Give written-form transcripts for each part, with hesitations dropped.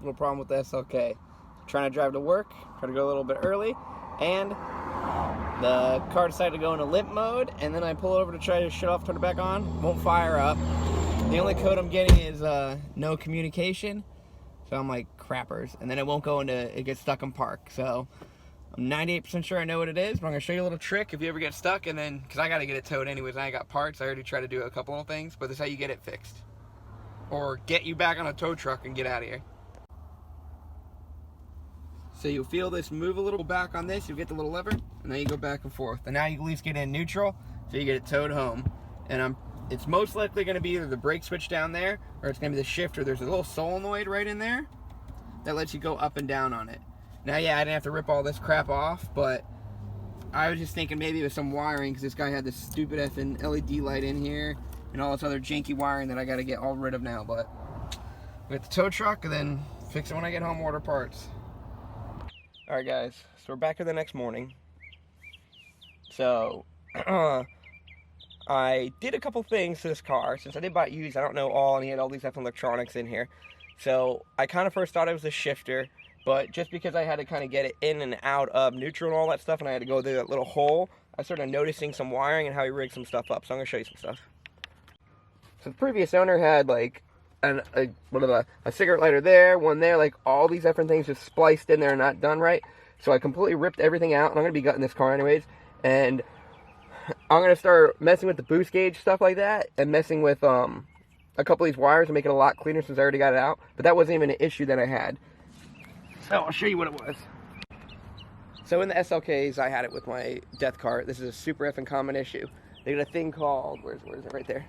little problem with the SLK. Trying to drive to work, trying to go a little bit early, and the car decided to go into limp mode, and then I pull it over to try to shut off, turn it back on, won't fire up. The only code I'm getting is no communication, so I'm like, crappers. And then it won't go into, it gets stuck in park. So I'm 98% sure I know what it is, but I'm gonna show you a little trick if you ever get stuck, and then, cause I gotta get it towed anyways, I ain't got parts. I already tried to do a couple of things, but this is how you get it fixed. Or get you back on a tow truck and get out of here. So you'll feel this move a little back on this, you get the little lever, and then you go back and forth. And now you at least get in neutral, so you get it towed home. And it's most likely gonna be either the brake switch down there, or it's gonna be the shifter. There's a little solenoid right in there that lets you go up and down on it. Now, yeah, I didn't have to rip all this crap off, but I was just thinking maybe it was some wiring, because this guy had this stupid effing LED light in here, and all this other janky wiring that I gotta get all rid of now. But we got the tow truck, and then fix it when I get home, order parts. Alright guys, so we're back here the next morning. So, I did a couple things to this car. Since I did buy it used, I don't know all, and he had all these different electronics in here. So, I kind of first thought it was a shifter, but just because I had to kind of get it in and out of neutral and all that stuff, and I had to go through that little hole, I started noticing some wiring and how he rigged some stuff up. So I'm going to show you some stuff. So the previous owner had like a cigarette lighter there, one there, like all these different things just spliced in there and not done right. So I completely ripped everything out, and I'm going to be gutting this car anyways, and I'm going to start messing with the boost gauge, stuff like that, and messing with a couple of these wires and make it a lot cleaner since I already got it out. But that wasn't even an issue that I had. So I'll show you what it was. So in the SLKs, I had it with my death cart. This is a super effing common issue. They got a thing called, where is it? Right there.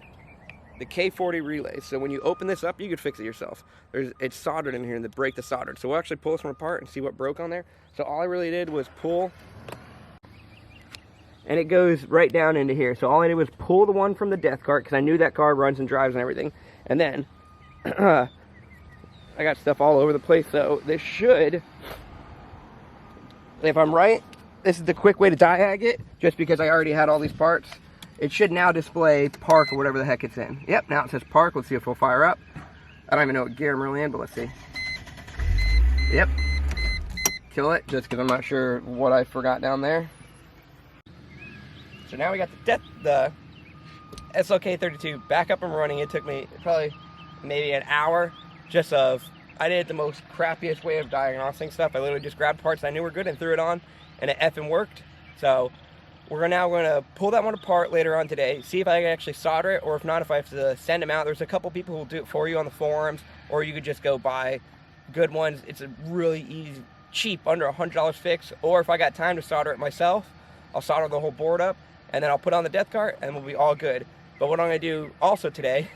The K40 relay. So when you open this up, you could fix it yourself. It's soldered in here, and they break the solder. So we'll actually pull this one apart and see what broke on there. So all I really did was pull, and it goes right down into here. So all I did was pull the one from the death cart, because I knew that car runs and drives and everything. And then I got stuff all over the place. So this should, if I'm right, this is the quick way to diag it, just because I already had all these parts. It should now display park or whatever the heck it's in. Yep, now it says park. Let's see if it'll fire up. I don't even know what gear I'm really in, but let's see. Yep. Kill it, just because I'm not sure what I forgot down there. So now we got the SLK32 back up and running. It took me probably maybe an hour just of, I did it the most crappiest way of diagnosing stuff. I literally just grabbed parts I knew were good and threw it on, and it effing worked. So we're now going to pull that one apart later on today, see if I can actually solder it, or if not, if I have to send them out. There's a couple people who will do it for you on the forums, or you could just go buy good ones. It's a really easy, cheap, under $100 fix. Or if I got time to solder it myself, I'll solder the whole board up, and then I'll put on the death cart, and we'll be all good. But what I'm going to do also today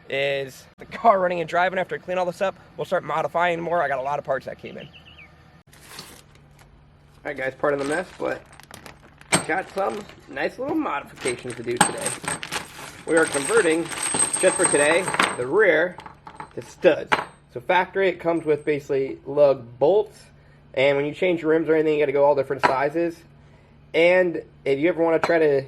is the car running and driving. After I clean all this up, we'll start modifying more. I got a lot of parts that came in. Alright guys, part of the mess, but got some nice little modifications to do today. We are converting, just for today, the rear to studs. So factory, it comes with basically lug bolts, and when you change your rims or anything, you got to go all different sizes. And if you ever want to try to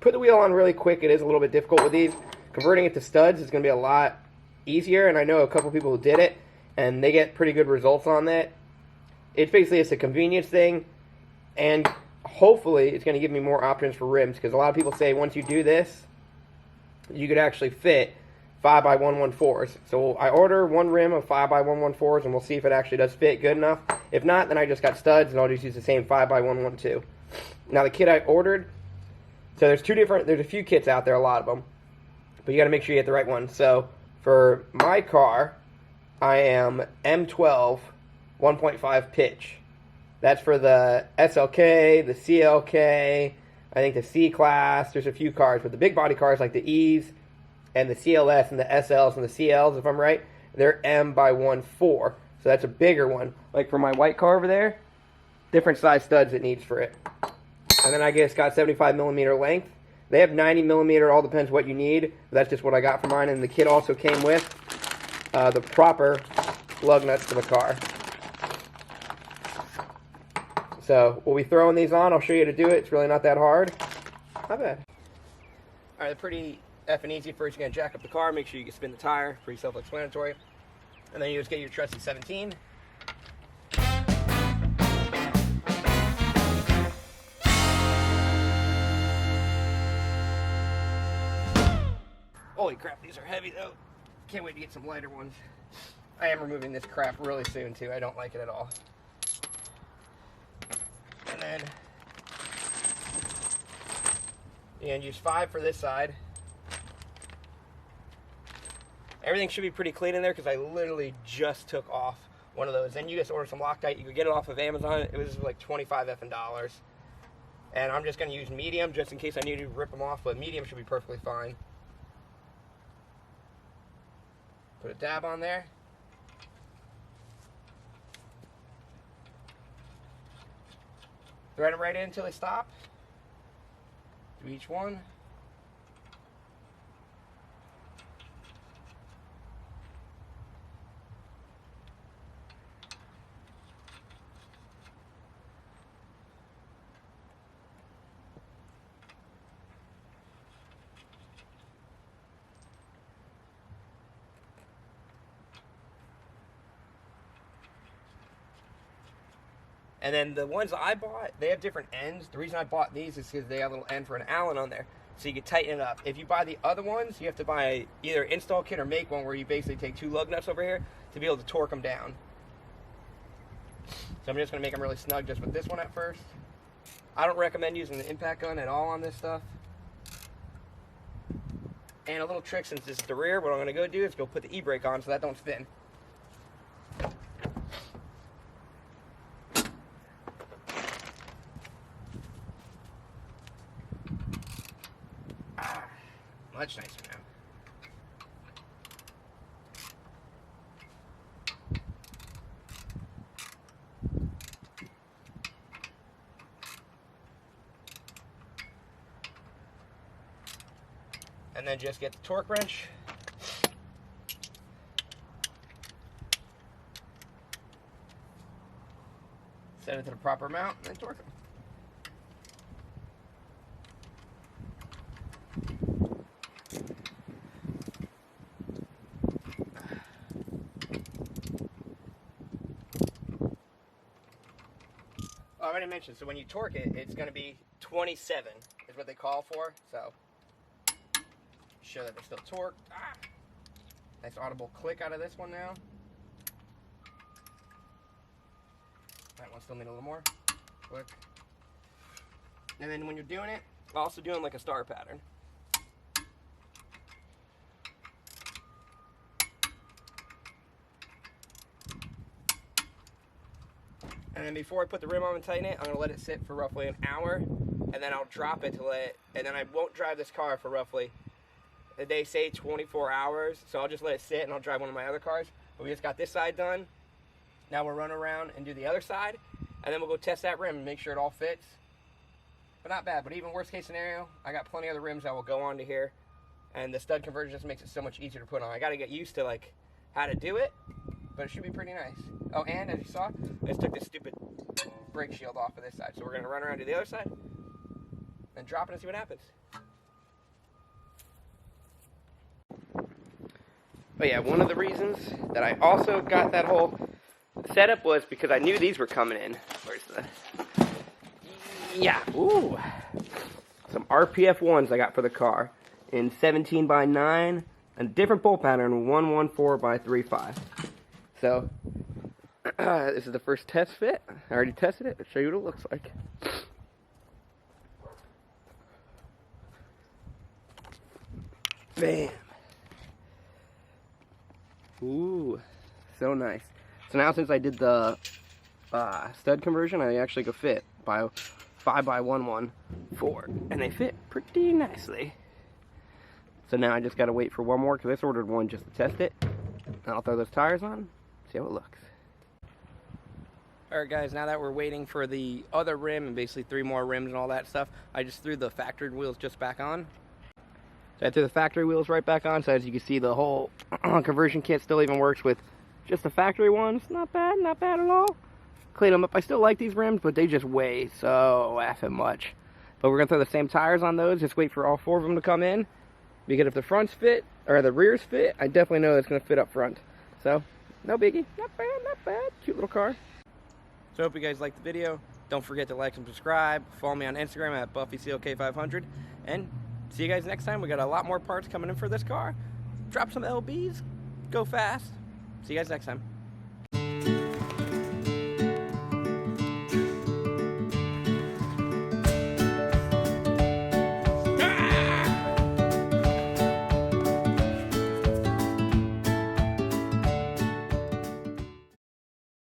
put the wheel on really quick, it is a little bit difficult with these. Converting it to studs is going to be a lot easier, and I know a couple people who did it, and they get pretty good results on that. It's basically just a convenience thing, and hopefully it's going to give me more options for rims, because a lot of people say once you do this, you could actually fit 5x114s. So I order one rim of 5x114s, and we'll see if it actually does fit good enough. If not, then I just got studs, and I'll just use the same 5x112. Now the kit I ordered, so there's a few kits out there, a lot of them, but you got to make sure you get the right one. So for my car, I am M12 1.5 pitch. That's for the SLK, the CLK, I think the C class. There's a few cars, but the big body cars like the E's and the CLS and the SLs and the CLs, if I'm right, they're M/1.4. So that's a bigger one. Like for my white car over there, different size studs it needs for it. And then I guess got 75mm length. They have 90mm, all depends what you need. That's just what I got for mine. And the kit also came with the proper lug nuts for the car. So we'll be throwing these on. I'll show you how to do it. It's really not that hard. Not bad. Alright, pretty effing easy. First, you're going to jack up the car. Make sure you can spin the tire. Pretty self-explanatory. And then you just get your trusty 17. Holy crap, these are heavy though. Can't wait to get some lighter ones. I am removing this crap really soon too. I don't like it at all. And then you're gonna use 5 for this side. Everything should be pretty clean in there because I literally just took off one of those. Then you just order some Loctite. You could get it off of Amazon. It was like 25 effing dollars. And I'm just gonna use medium just in case I need to rip them off, but medium should be perfectly fine. Put a dab on there. Thread them right in until they stop. Do each one. And then the ones I bought, they have different ends. The reason I bought these is because they have a little end for an Allen on there, so you can tighten it up. If you buy the other ones, you have to buy either install kit or make one where you basically take 2 lug nuts over here to be able to torque them down. So I'm just going to make them really snug just with this one at first. I don't recommend using the impact gun at all on this stuff. And a little trick, since this is the rear, what I'm going to go do is go put the e-brake on so that don't spin. Much nicer now. And then just get the torque wrench. Set it to the proper amount and then torque them. I already mentioned, so when you torque it, it's going to be 27 is what they call for. So show that they're still torqued. Nice audible click out of this one now. That one still need a little more. Click. And then when you're doing it, also doing like a star pattern. And then before I put the rim on and tighten it, I'm going to let it sit for roughly an hour, and then I'll drop it to let it, and then I won't drive this car for roughly, they say 24 hours, so I'll just let it sit and I'll drive one of my other cars. But we just got this side done. Now we'll run around and do the other side, and then we'll go test that rim and make sure it all fits. But not bad, but even worst case scenario, I got plenty of other rims that will go onto here, and the stud conversion just makes it so much easier to put on. I got to get used to like how to do it, but it should be pretty nice. Oh, and as you saw, I just took this stupid brake shield off of this side. So we're going to run around to the other side and drop it and see what happens. But yeah, one of the reasons that I also got that whole setup was because I knew these were coming in. Where's the... Yeah, ooh. Some RPF 1s I got for the car in 17x9. A different bolt pattern, 114x35. So, this is the first test fit. I already tested it. I'll show you what it looks like. Bam. Ooh, so nice. So now since I did the stud conversion, I actually go fit by 5x114, and they fit pretty nicely. So now I just gotta wait for one more because I just ordered one just to test it. And I'll throw those tires on, see how it looks. Alright guys, now that we're waiting for the other rim and basically 3 more rims and all that stuff, I just threw the factory wheels just back on. So I threw the factory wheels right back on, so as you can see the whole conversion kit still even works with just the factory ones. Not bad at all. Clean them up. I still like these rims, but they just weigh so effing much. But we're gonna throw the same tires on those, just wait for all 4 of them to come in. Because if the fronts fit, or the rears fit, I definitely know it's going to fit up front. So, No biggie. Not bad, not bad. Cute little car. So I hope you guys liked the video. Don't forget to like and subscribe. Follow me on Instagram at BuffyCLK500. And see you guys next time. We got a lot more parts coming in for this car. Drop some LBs. Go fast. See you guys next time.